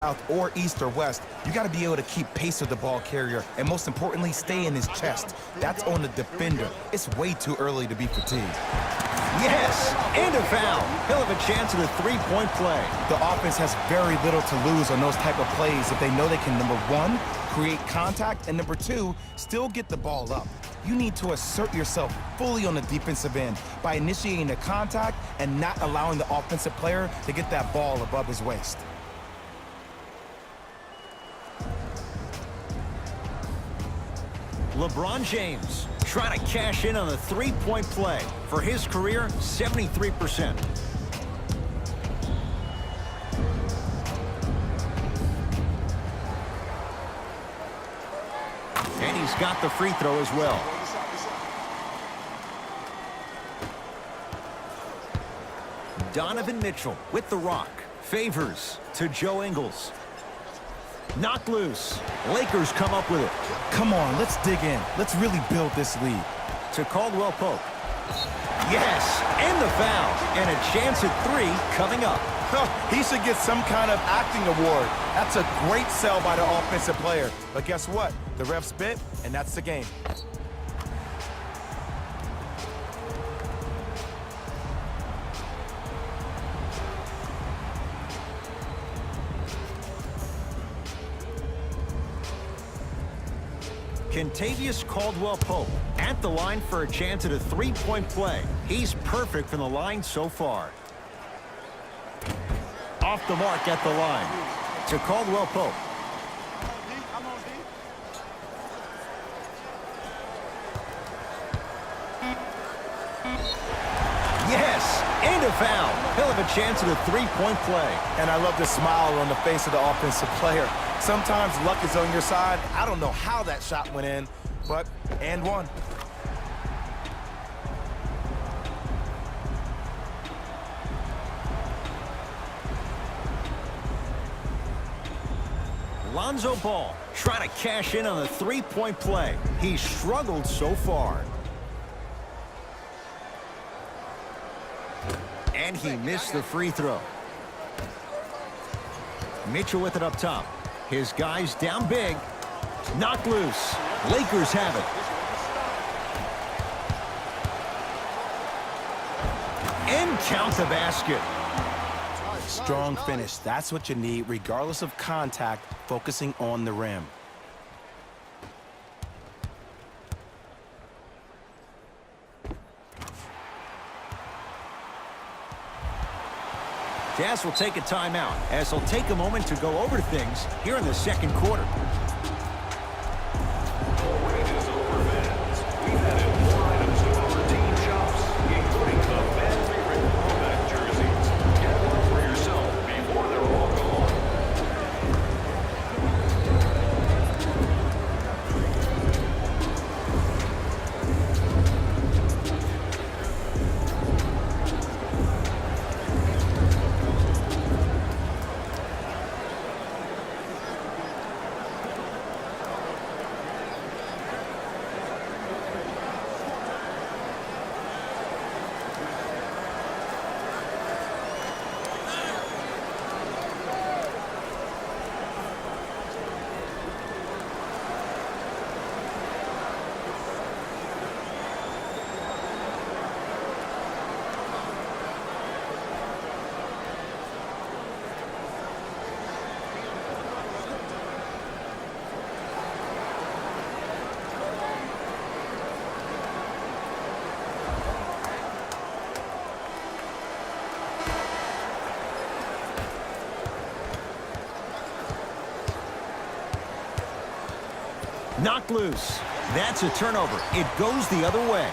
south or east or west, you got to be able to keep pace with the ball carrier and most importantly, stay in his chest. That's on the defender. It's way too early to be fatigued. Yes, and a foul. He'll have a chance at a three-point play. The offense has very little to lose on those type of plays if they know they can, number one, create contact, and number two, still get the ball up. You need to assert yourself fully on the defensive end by initiating the contact and not allowing the offensive player to get that ball above his waist. LeBron James trying to cash in on a three-point play. For his career, 73%. And he's got the free throw as well. Donovan Mitchell with the rock. Favors to Joe Ingles. Knocked loose. Lakers come up with it. Come on, let's dig in. Let's really build this lead. To Caldwell Pope. Yes, and the foul. And a chance at three coming up. He should get some kind of acting award. That's a great sell by the offensive player. But guess what? The ref spit, and that's the game. Kentavious Caldwell-Pope at the line for a chance at a three-point play. He's perfect from the line so far. Off the mark at the line. To Caldwell-Pope. Yes, and a foul. He'll have a chance at a three-point play. And I love the smile on the face of the offensive player. Sometimes luck is on your side. I don't know how that shot went in, but and one. Lonzo Ball trying to cash in on a three-point play. He's struggled so far. And he missed the free throw. Mitchell with it up top. His guys down big. Knocked loose. Lakers have it. And count the basket. Strong finish. That's what you need, regardless of contact, focusing on the rim. Jazz will take a timeout as he'll take a moment to go over things here in the second quarter. Knocked loose. That's a turnover. It goes the other way.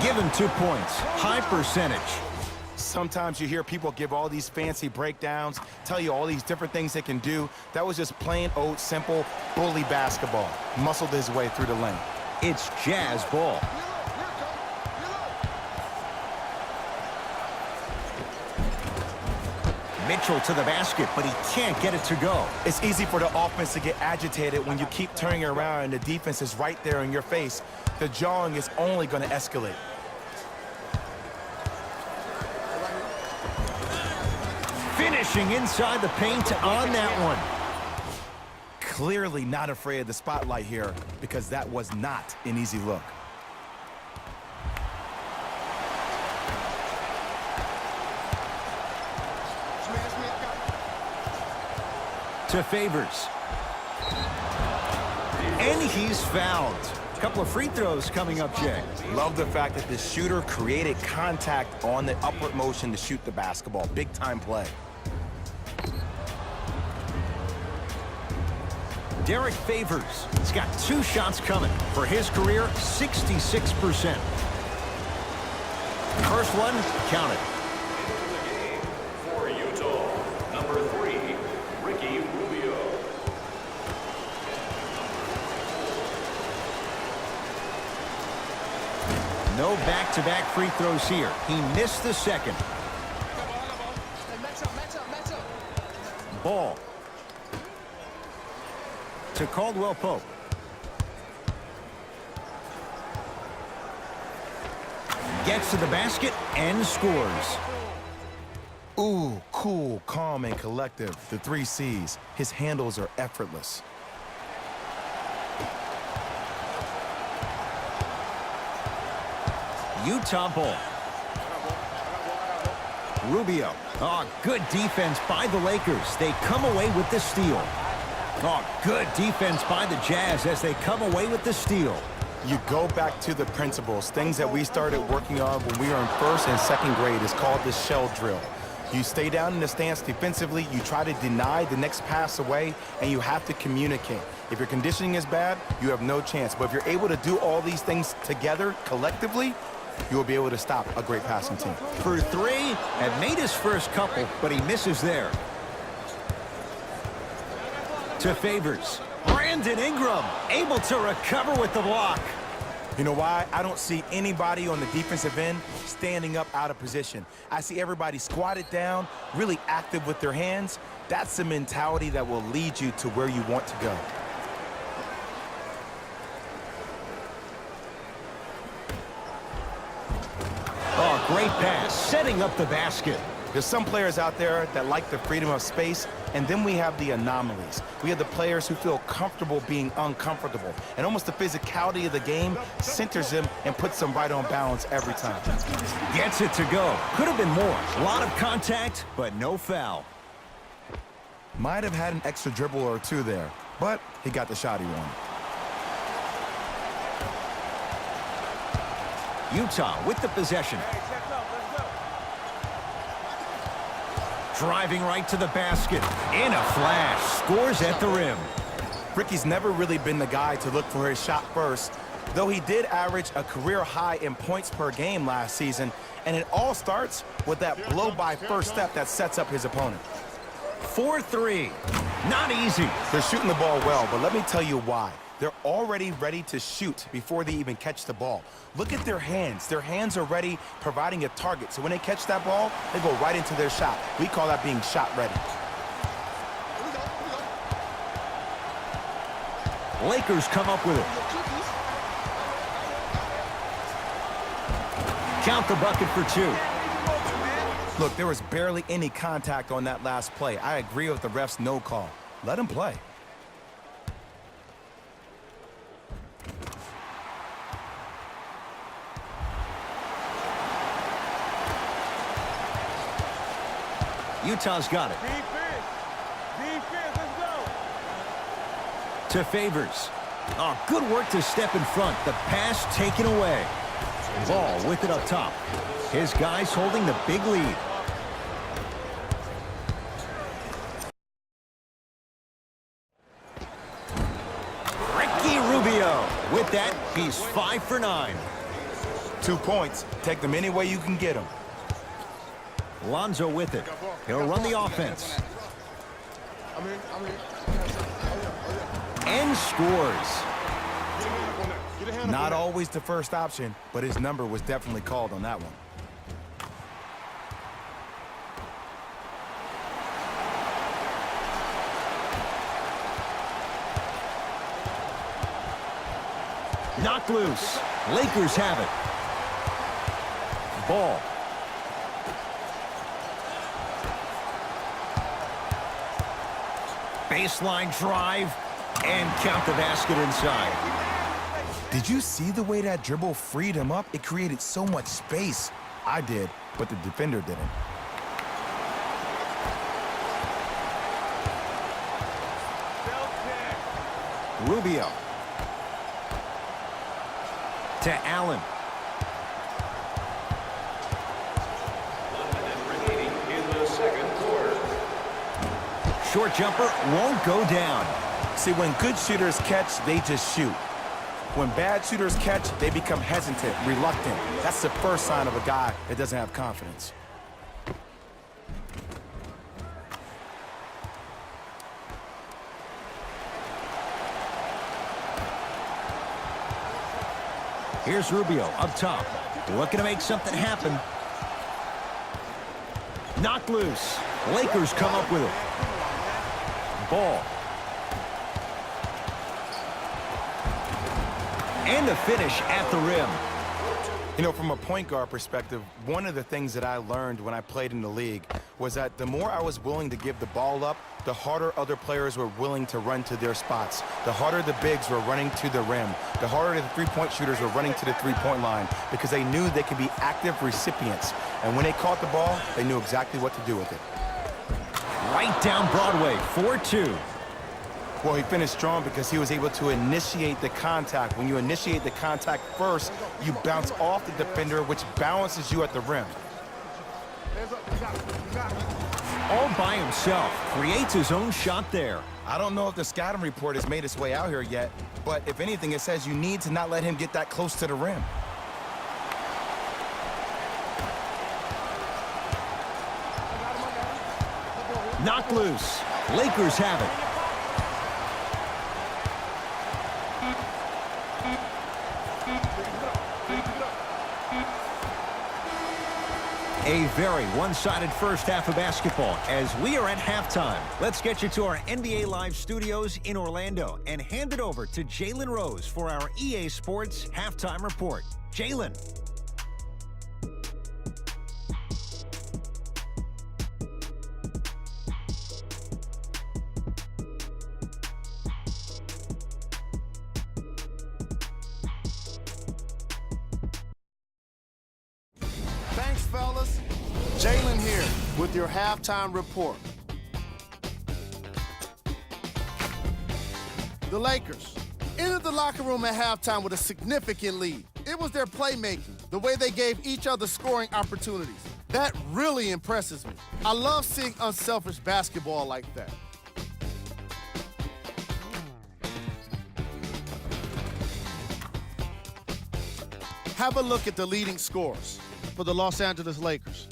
Give him 2 points. High percentage. Sometimes you hear people give all these fancy breakdowns, tell you all these different things they can do. That was just plain old simple bully basketball. Muscled his way through the lane. It's Jazz ball. Mitchell to the basket, but he can't get it to go. It's easy for the offense to get agitated when you keep turning around and the defense is right there in your face. The jawing is only going to escalate. Dishing inside the paint on that one. Clearly not afraid of the spotlight here because that was not an easy look. To Favors. And he's fouled. A couple of free throws coming up, Jay. Love the fact that the shooter created contact on the upward motion to shoot the basketball. Big time play. Derek Favors. He's got 2 shots coming. For his career, 66%. First one, count it. For Utah, number 3, Ricky Rubio. No back-to-back free throws here. He missed the second. Ball. To Caldwell Pope. Gets to the basket and scores. Ooh, cool, calm, and collective. The 3 C's. His handles are effortless. Utah ball. Rubio. Oh, good defense by the Lakers. They come away with the steal. Oh, good defense by the Jazz as they come away with the steal. You go back to the principles, things that we started working on when we were in 1st and 2nd grade. Is called the shell drill. You stay down in the stance defensively, you try to deny the next pass away, and you have to communicate. If your conditioning is bad, you have no chance. But if you're able to do all these things together, collectively, you will be able to stop a great passing team. For 3, had made his first couple, but he misses there. To Favors. Brandon Ingram able to recover with the block. You know why? I don't see anybody on the defensive end standing up out of position. I see everybody squatted down, really active with their hands. That's the mentality that will lead you to where you want to go. Oh, great pass, setting up the basket. There's some players out there that like the freedom of space, and then we have the anomalies. We have the players who feel comfortable being uncomfortable, and almost the physicality of the game centers them and puts them right on balance every time. Gets it to go. Could have been more. A lot of contact, but no foul. Might have had an extra dribble or 2 there, but he got the shot he wanted. Utah with the possession. Driving right to the basket. In a flash. Scores at the rim. Ricky's never really been the guy to look for his shot first, though he did average a career high in points per game last season, and it all starts with that blow-by first step that sets up his opponent. 4-3. Not easy. They're shooting the ball well, but let me tell you why. They're already ready to shoot before they even catch the ball. Look at their hands. Their hands are ready, providing a target. So when they catch that ball, they go right into their shot. We call that being shot ready. Lakers come up with it. Count the bucket for 2. Look, there was barely any contact on that last play. I agree with the ref's no call. Let him play. Utah's got it. Defense, let's go. To Favors. Oh, good work to step in front. The pass taken away. Ball with it up top. His guys holding the big lead. Ricky Rubio. With that, he's 5 for 9. 2 points. Take them any way you can get them. Lonzo with it. He'll run the offense. And scores. Not always the first option, but his number was definitely called on that one. Knocked loose. Lakers have it. Ball. Baseline drive, and count the basket inside. Did you see the way that dribble freed him up? It created so much space. I did, but the defender didn't. Rubio. To Allen. 1 minute remaining in the second quarter. Short jumper won't go down. See, when good shooters catch, they just shoot. When bad shooters catch, they become hesitant, reluctant. That's the first sign of a guy that doesn't have confidence. Here's Rubio up top. Looking to make something happen. Knocked loose. Lakers come up with it. Ball. And the finish at the rim. You know, from a point guard perspective, one of the things that I learned when I played in the league was that the more I was willing to give the ball up, the harder other players were willing to run to their spots. The harder the bigs were running to the rim. The harder the three-point shooters were running to the three-point line because they knew they could be active recipients. And when they caught the ball, they knew exactly what to do with it. Right down Broadway, 4-2. Well, he finished strong because he was able to initiate the contact. When you initiate the contact first, you bounce off the defender, which balances you at the rim. All by himself, creates his own shot there. I don't know if the scouting report has made its way out here yet, but if anything, it says you need to not let him get that close to the rim. Knocked loose. Lakers have it. A very one-sided first half of basketball as we are at halftime. Let's get you to our NBA Live studios in Orlando and hand it over to Jalen Rose for our EA Sports Halftime Report. Jalen. Thanks, fellas. Jalen here with your halftime report. The Lakers entered the locker room at halftime with a significant lead. It was their playmaking, the way they gave each other scoring opportunities. That really impresses me. I love seeing unselfish basketball like that. Have a look at the leading scorers for the Los Angeles Lakers.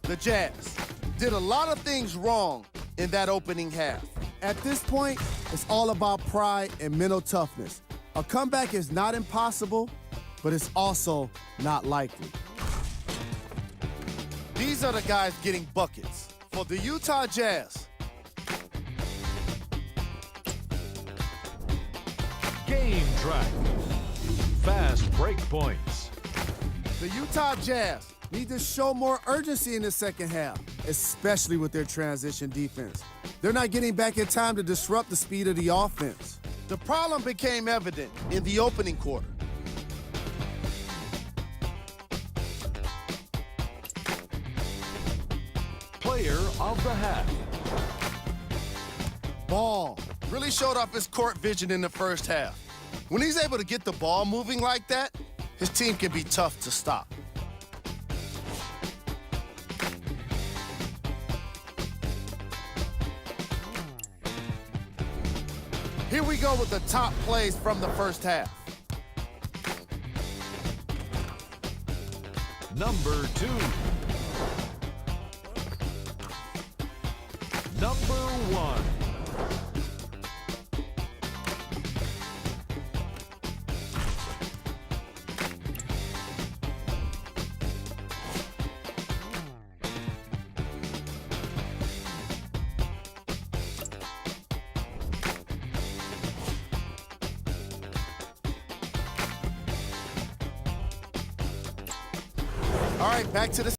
The Jazz did a lot of things wrong in that opening half. At this point, it's all about pride and mental toughness. A comeback is not impossible, but it's also not likely. These are the guys getting buckets. For the Utah Jazz, Game track. Fast break points. the Utah Jazz need to show more urgency in the second half, especially with their transition defense. They're not getting back in time to disrupt the speed of the offense. The problem became evident in the opening quarter. Player of the half. Ball really showed off his court vision in the first half. When he's able to get the ball moving like that, his team can be tough to stop. Here we go with the top plays from the first half. Number 2. Number 1. All right, back to the